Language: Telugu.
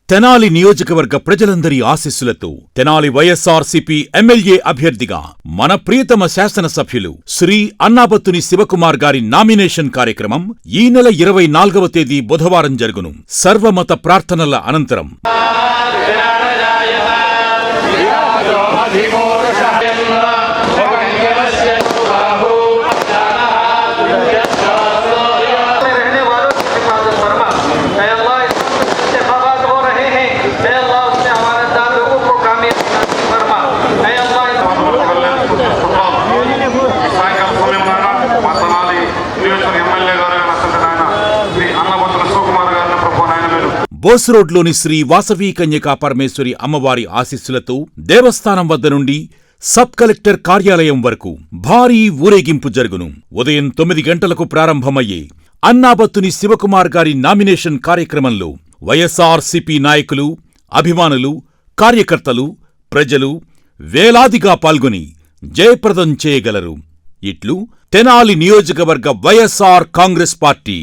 తెనాలి నియోజకవర్గ ప్రజలందరి ఆశీస్సులతో తెనాలి వైఎస్ఆర్సీపీ ఎమ్మెల్యే అభ్యర్థిగా మన ప్రియతమ శాసనసభ్యులు శ్రీ అన్నాబత్తుని శివకుమార్ గారి నామినేషన్ కార్యక్రమం ఈ నెల 24వ తేదీ బుధవారం జరుగును. సర్వమత ప్రార్థనల అనంతరం బోస్ రోడ్లోని శ్రీ వాసవి కన్యకా పరమేశ్వరి అమ్మవారి ఆశీస్సులతో దేవస్థానం వద్ద నుండి సబ్ కలెక్టర్ కార్యాలయం వరకు భారీ ఊరేగింపు జరుగును. ఉదయం 9 గంటలకు ప్రారంభమయ్యే అన్నాబత్తుని శివకుమార్ గారి నామినేషన్ కార్యక్రమంలో వైఎస్ఆర్సీపీ నాయకులు, అభిమానులు, కార్యకర్తలు, ప్రజలు వేలాదిగా పాల్గొని జయప్రదం చేయగలరు. ఇట్లు తెనాలి నియోజకవర్గ వైఎస్ఆర్ కాంగ్రెస్ పార్టీ.